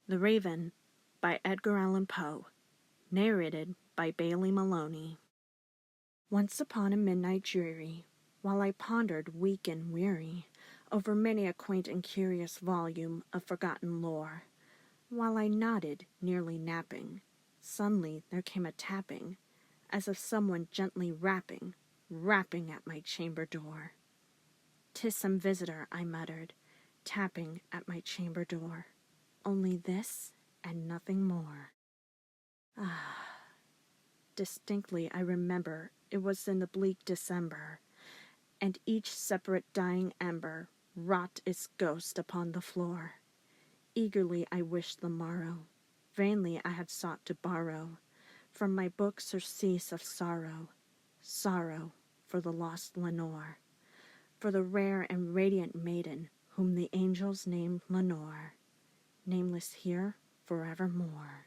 The Raven by Edgar Allan Poe, narrated by Bailey Maloney. Once upon a midnight dreary, while I pondered weak and weary over many a quaint and curious volume of forgotten lore, while I nodded, nearly napping, suddenly there came a tapping, as of someone gently rapping at my chamber door. "'Tis some visitor," I muttered, tapping at my chamber door. Only this and nothing more. Distinctly I remember it was in the bleak December, and each separate dying ember wrought its ghost upon the floor. Eagerly I wished the morrow, vainly I had sought to borrow from my book surcease of sorrow, sorrow for the lost Lenore, for the rare and radiant maiden whom the angels named Lenore, nameless here forevermore.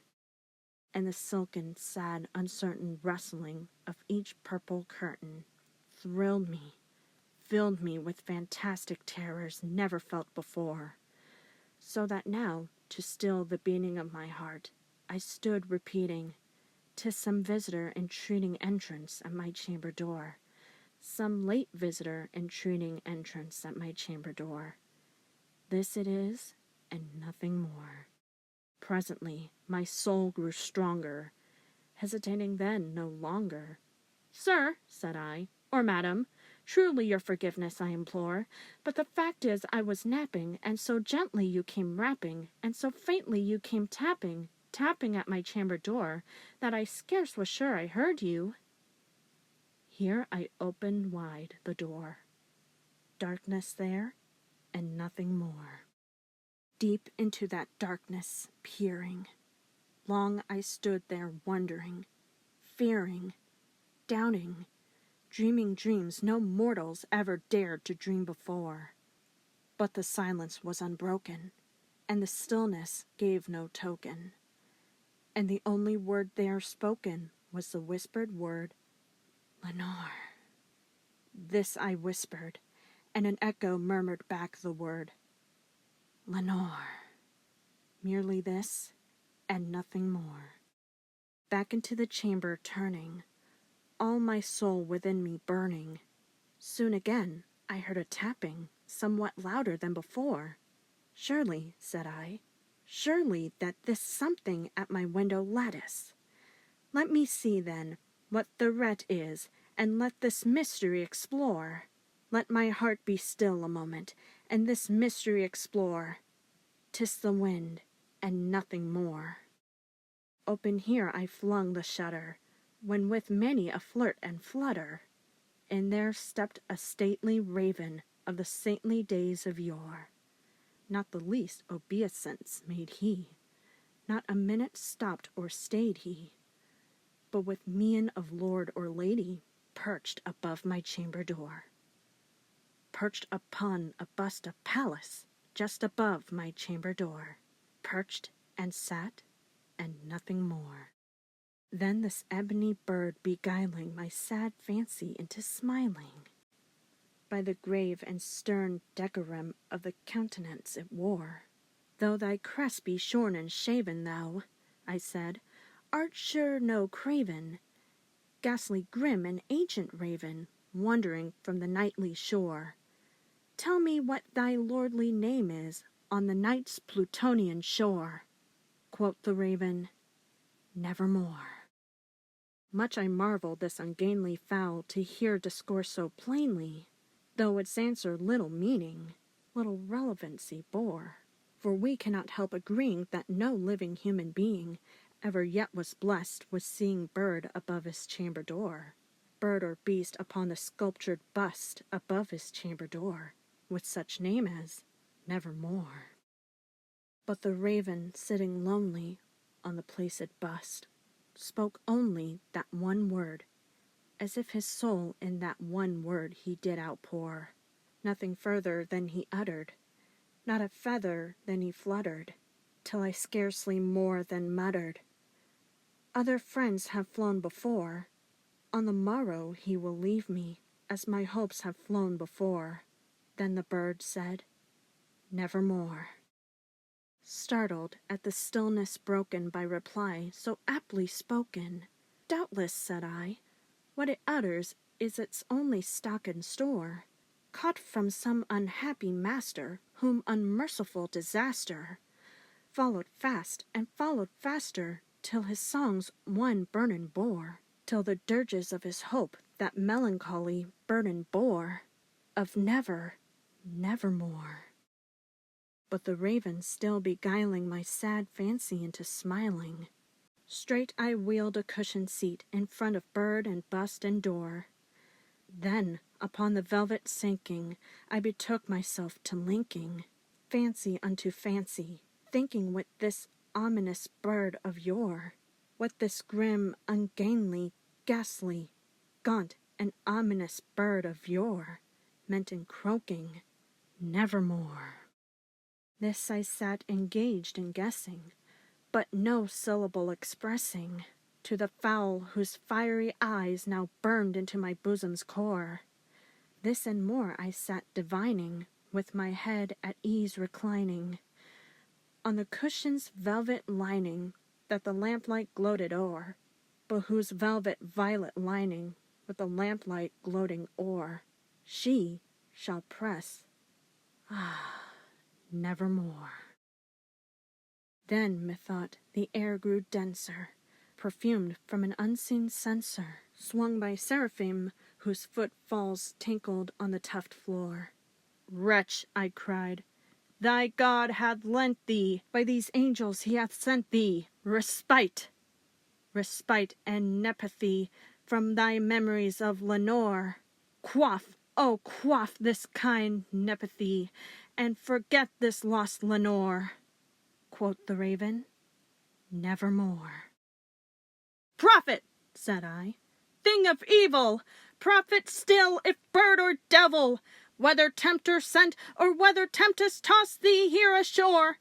And the silken, sad, uncertain rustling of each purple curtain thrilled me, filled me with fantastic terrors never felt before, so that now, to still the beating of my heart, I stood repeating, "'Tis some visitor entreating entrance at my chamber door, some late visitor entreating entrance at my chamber door. This it is, and nothing more." Presently my soul grew stronger, hesitating then no longer. "Sir," said I, "or madam, truly your forgiveness I implore, but the fact is I was napping, and so gently you came rapping, and so faintly you came tapping at my chamber door, that I scarce was sure I heard you." Here I opened wide the door. Darkness there, and nothing more. Deep into that darkness peering, long I stood there wondering, fearing, doubting, dreaming dreams no mortals ever dared to dream before. But the silence was unbroken, and the stillness gave no token, and the only word there spoken was the whispered word, "Lenore." This I whispered, and an echo murmured back the word, "Lenore." Merely this, and nothing more. Back into the chamber turning, all my soul within me burning, soon again I heard a tapping, somewhat louder than before. "Surely," said I, "surely that this something at my window lattice. Let me see, then, what the ret is, and let this mystery explore. Let my heart be still a moment, and this mystery explore. 'Tis the wind, and nothing more." Open here I flung the shutter, when with many a flirt and flutter, in there stepped a stately raven of the saintly days of yore. Not the least obeisance made he, not a minute stopped or stayed he, but with mien of lord or lady perched above my chamber door. Perched upon a bust of Pallas just above my chamber door. Perched and sat, and nothing more. Then this ebony bird beguiling my sad fancy into smiling, by the grave and stern decorum of the countenance it wore. "Though thy crest be shorn and shaven, thou," I said, "art sure no craven, ghastly grim and ancient raven, wandering from the nightly shore. Tell me what thy lordly name is on the night's Plutonian shore." Quoth the raven, "Nevermore." Much I marvelled this ungainly fowl to hear discourse so plainly, though its answer little meaning, little relevancy bore. For we cannot help agreeing that no living human being ever yet was blessed with seeing bird above his chamber door, bird or beast upon the sculptured bust above his chamber door, with such name as Nevermore. But the raven, sitting lonely on the placid bust, spoke only that one word, as if his soul in that one word he did outpour. Nothing further than he uttered, not a feather than he fluttered, till I scarcely more than muttered, "Other friends have flown before. On the morrow he will leave me, as my hopes have flown before." Then the bird said, "Nevermore." startled at the stillness broken by reply so aptly spoken. Doubtless, said I, what it utters is its only stock and store, caught from some unhappy master, whom unmerciful disaster followed fast and followed faster, till his songs one burden bore, till the dirges of his hope that melancholy burden bore, of never, nevermore. But the raven still beguiling my sad fancy into smiling, straight I wheeled a cushioned seat in front of bird and bust and door. Then, upon the velvet sinking, I betook myself to linking fancy unto fancy, thinking what this ominous bird of yore, what this grim, ungainly, ghastly, gaunt, and ominous bird of yore meant in croaking, nevermore. This I sat engaged in guessing, but no syllable expressing, to the fowl whose fiery eyes now burned into my bosom's core. This and more I sat divining, with my head at ease reclining, on the cushion's velvet lining that the lamplight gloated o'er, but whose velvet violet lining with the lamplight gloating o'er, she shall press, nevermore. Then, methought, the air grew denser, perfumed from an unseen censer, swung by seraphim whose footfalls tinkled on the tuft floor. Wretch, I cried, thy God hath lent thee, by these angels he hath sent thee, respite and nepenthe from thy memories of Lenore. Quaff, oh quaff this kind nepenthe, and forget this lost Lenore. Quoth the raven, nevermore. Prophet, said I, thing of evil, prophet still, if bird or devil, whether tempter sent, or whether tempest tossed thee here ashore,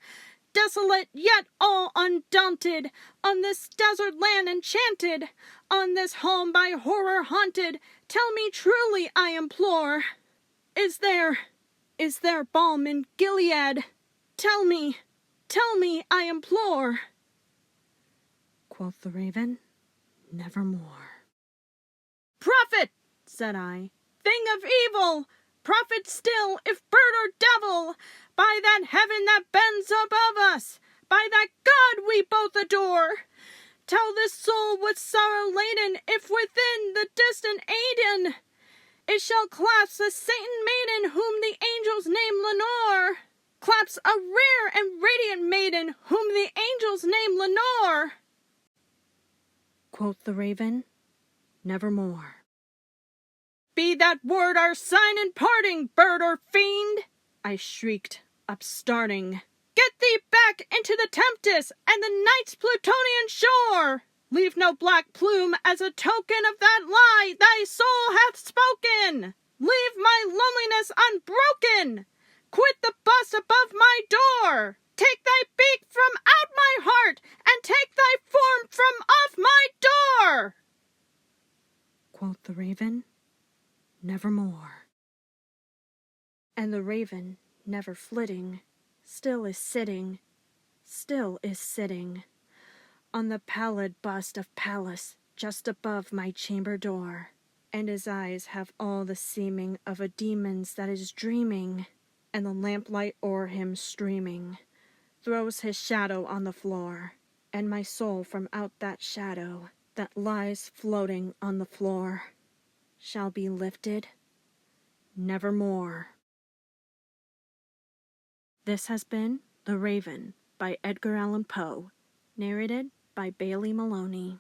desolate yet all undaunted, on this desert land enchanted, on this home by horror haunted, tell me truly, I implore, is there balm in Gilead? Tell me, I implore. Quoth the raven, nevermore. Prophet, said I, thing of evil, prophet still, if bird or devil, by that heaven that bends above us, by that God we both adore, tell this soul with sorrow laden, if within the distant Aiden it shall clasp the Satan maiden whom the angels name Lenore, clasps a rare and radiant maiden whom the angels name Lenore. Quoth the raven, nevermore. Be that word our sign in parting, bird or fiend, I shrieked, upstarting. Get thee back into the tempest and the night's Plutonian shore. Leave no black plume as a token of that lie thy soul hath spoken. Leave my loneliness unbroken. Quit the bust above my door. Take thy beak from out my heart, and take thy form from off my door. Quoth the raven, nevermore. And the raven, never flitting, still is sitting on the pallid bust of Pallas just above my chamber door, and his eyes have all the seeming of a demon's that is dreaming, and the lamplight o'er him streaming throws his shadow on the floor, and my soul from out that shadow that lies floating on the floor shall be lifted nevermore. This has been The Raven by Edgar Allan Poe, narrated by Bailey Maloney.